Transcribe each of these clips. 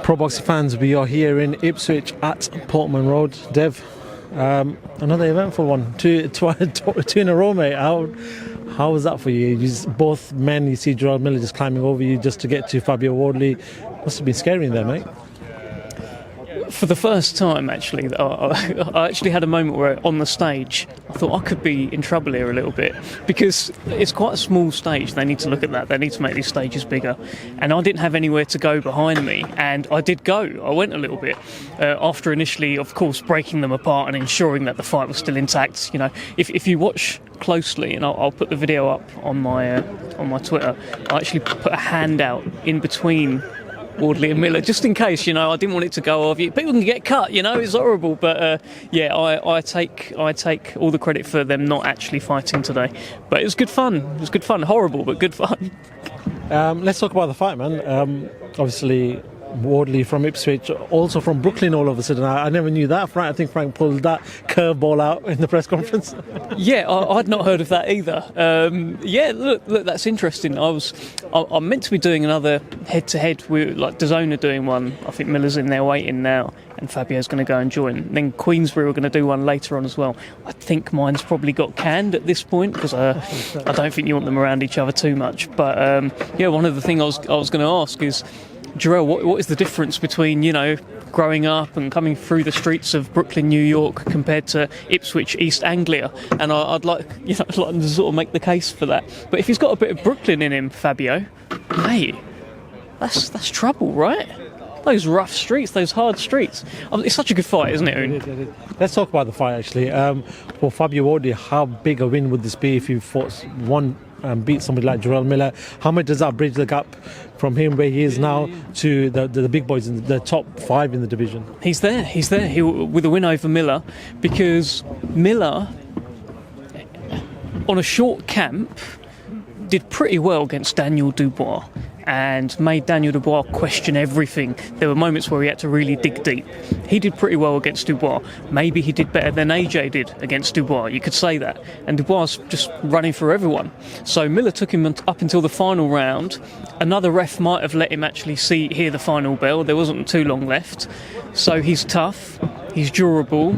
Pro Boxing fans, we are here in Ipswich at Portman Road. Dev, another eventful one. Two in a row, mate. How was that for you? Both men, you see Jarrell Miller just climbing over you just to get to Fabio Wardley. Must have been scary in there, mate. For the first time, actually, I actually had a moment where on the stage I thought I could be in trouble here a little bit, because it's quite a small stage. They need to look at that. They need to make these stages bigger. And I didn't have anywhere to go behind me, and I did go. I went a little bit after initially, of course, breaking them apart and ensuring that the fight was still intact. You know, if you watch closely, and I'll put the video up on my Twitter, I actually put a hand out in between Wardley and Miller, just in case, you know, I didn't want it to go off. People can get cut, you know, it's horrible. But I take all the credit for them not actually fighting today. But it was good fun. It was good fun. Horrible, but good fun. Let's talk about the fight, man. Obviously, Wardley from Ipswich, also from Brooklyn all of a sudden. I never knew that. I think Frank pulled that curveball out in the press conference. Yeah, I'd not heard of that either. Look, that's interesting. I'm meant to be doing another head-to-head. DAZN are doing one. I think Miller's in there waiting now, and Fabio's going to go and join. And then Queensbury are going to do one later on as well. I think mine's probably got canned at this point, because I don't think you want them around each other too much. But one of the things I was going to ask is, Jarrell, what is the difference between, you know, growing up and coming through the streets of Brooklyn, New York, compared to Ipswich, East Anglia? And I'd like them to sort of make the case for that. But if he's got a bit of Brooklyn in him, Fabio, mate, that's trouble, right? Those rough streets, those hard streets. It's such a good fight, isn't it, Oon? Let's talk about the fight, actually. For Fabio Wardley, how big a win would this be if he beat somebody like Jarrell Miller? How much does that bridge the gap from him where he is now to the big boys in the top 5 in the division? He's there with a win over Miller, because Miller, on a short camp, did pretty well against Daniel Dubois and made Daniel Dubois question everything. There were moments where he had to really dig deep. He did pretty well against Dubois. Maybe he did better than AJ did against Dubois. You could say that. And Dubois was just running for everyone. So Miller took him up until the final round. Another ref might have let him actually hear the final bell. There wasn't too long left. So he's tough. He's durable.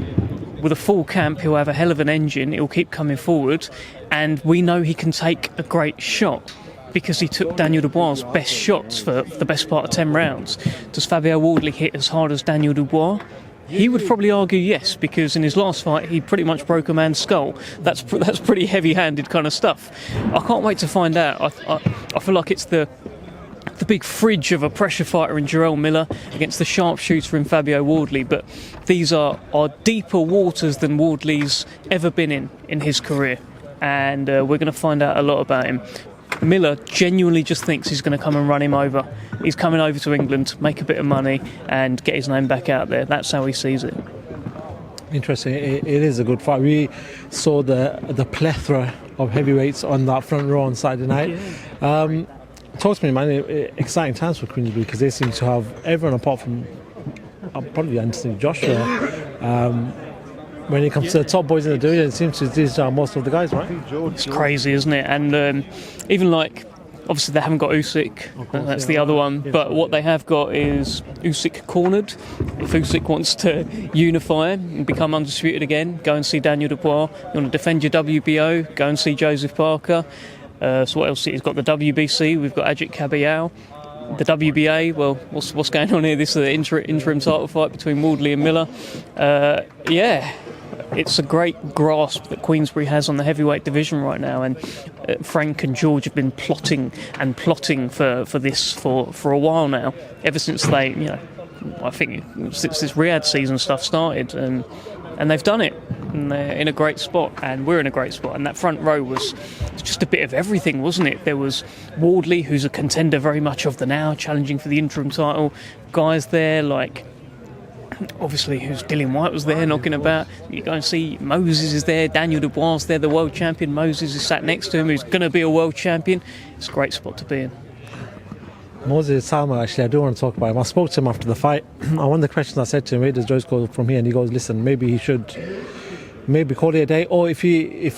With a full camp, he'll have a hell of an engine. He'll keep coming forward. And we know he can take a great shot, because he took Daniel Dubois' best shots for the best part of 10 rounds. Does Fabio Wardley hit as hard as Daniel Dubois? He would probably argue yes, because in his last fight he pretty much broke a man's skull. That's pretty heavy-handed kind of stuff. I can't wait to find out. I feel like it's the big fridge of a pressure fighter in Jarrell Miller against the sharpshooter in Fabio Wardley, but these are deeper waters than Wardley's ever been in his career, and we're going to find out a lot about him. Miller genuinely just thinks he's going to come and run him over. He's coming over to England, make a bit of money and get his name back out there. That's how he sees it. Interesting. It is a good fight. We saw the plethora of heavyweights on that front row on Saturday night. Yeah. Talk to me, man. Exciting times for Queensbury, because they seem to have everyone apart from probably Anthony Joshua. When it comes to the top boys in the division, it seems to these are most of the guys, right? It's crazy, isn't it? And even like, obviously they haven't got Usyk, that's the other one, but what they have got is Usyk cornered. If Usyk wants to unify and become undisputed again, go and see Daniel Dubois. You want to defend your WBO, go and see Joseph Parker. So what else? He's got the WBC, we've got Ajit Caballero. The WBA, well, what's going on here? This is the interim title fight between Wardley and Miller. It's a great grasp that Queensbury has on the heavyweight division right now, and Frank and George have been plotting for this for a while now, ever since they, you know, I think since this Riyadh season stuff started, and they've done it, and they're in a great spot, and we're in a great spot, and that front row was just a bit of everything, wasn't it? There was Wardley, who's a contender very much of the now, challenging for the interim title, guys there like, obviously, who's Dillian White was there knocking about. You go and see Moses is there, Daniel Dubois is there, the world champion. Moses is sat next to him, who's going to be a world champion. It's a great spot to be in. Moses Salma, actually, I do want to talk about him. I spoke to him after the fight. One of the questions I said to him, where does Joyce go from here? And he goes, listen, maybe he should call it a day, or if he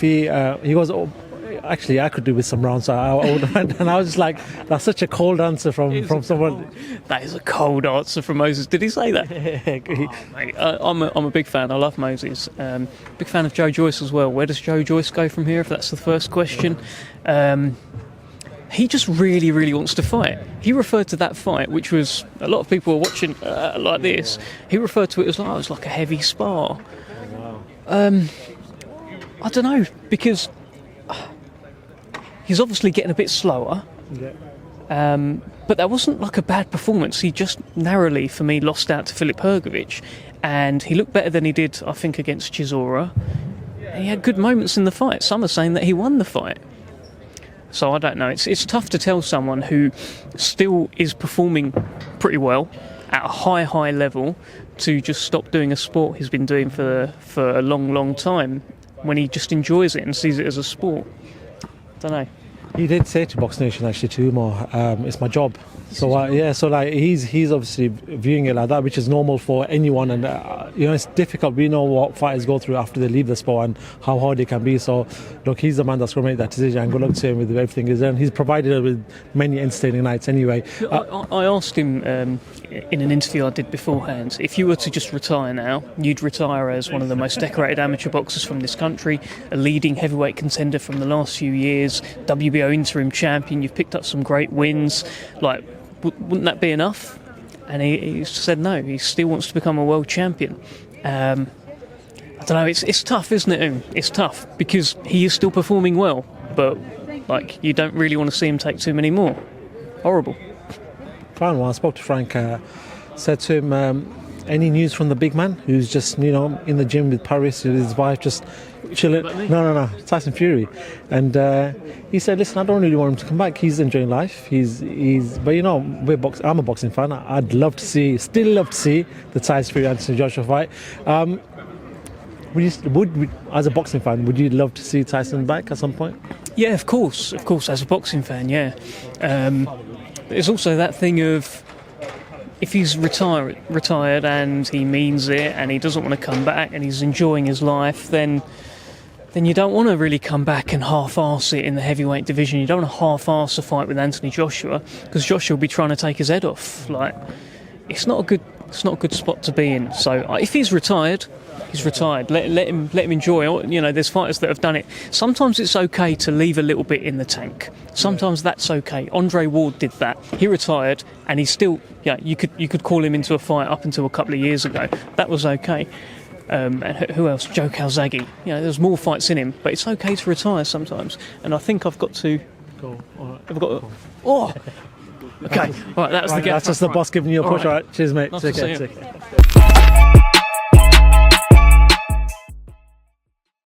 goes, actually, I could do with some rounds. So I would, and I was just like, that's such a cold answer from someone. That is a cold answer from Moses. Did he say that? Mate, I'm a big fan. I love Moses. Big fan of Joe Joyce as well. Where does Joe Joyce go from here, if that's the first question? He just really, really wants to fight. He referred to that fight, which was, a lot of people were watching like this, he referred to it as, it was like a heavy spar. I don't know, because he's obviously getting a bit slower. Yeah. But that wasn't like a bad performance. He just narrowly, for me, lost out to Filip Hrgovic. And he looked better than he did, I think, against Chisora. He had good moments in the fight. Some are saying that he won the fight. So I don't know. It's tough to tell someone who still is performing pretty well at a high level to just stop doing a sport he's been doing for a long time when he just enjoys it and sees it as a sport. Don't know. He did say to Box Nation actually to Umar, it's my job. So so like he's obviously viewing it like that, which is normal for anyone, and it's difficult. We know what fighters go through after they leave the sport and how hard it can be. So look, he's the man that's going to make that decision, and good luck to him with everything he's done. He's provided us with many entertaining nights anyway. I asked him in an interview I did beforehand, if you were to just retire now, you'd retire as one of the most decorated amateur boxers from this country, a leading heavyweight contender from the last few years, WBO interim champion, you've picked up some great wins, like, wouldn't that be enough? And he said no, he still wants to become a world champion. I don't know, it's tough, isn't it? It's tough because he is still performing well, but like, you don't really want to see him take too many more. Horrible. Fine. Well, I spoke to Frank, said to him, any news from the big man who's just in the gym with Paris with his wife, just chilling? No, Tyson Fury. And he said, listen, I don't really want him to come back. He's enjoying life. But I'm a boxing fan. I'd still love to see the Tyson Fury Anthony Joshua fight. As a boxing fan, would you love to see Tyson back at some point? Yeah, of course, as a boxing fan, yeah. There's also that thing of, if he's retired and he means it and he doesn't want to come back and he's enjoying his life, then you don't want to really come back and half-arse it in the heavyweight division. You don't want to half-arse a fight with Anthony Joshua, because Joshua will be trying to take his head off. Like, it's not a good spot to be in. So if he's retired, he's retired. Let him enjoy. There's fighters that have done it. Sometimes it's okay to leave a little bit in the tank. Sometimes that's okay. Andre Ward did that. He retired, and he's still. Yeah, you could call him into a fight up until a couple of years ago. That was okay. And who else? Joe Calzaghe. There's more fights in him, but it's okay to retire sometimes. And I think I've got to. Cool. All right. I've got. Okay. All right. That was the gap. That's just the boss giving you a push. All right. Cheers, mate. Nice Take to care. see you. Take care.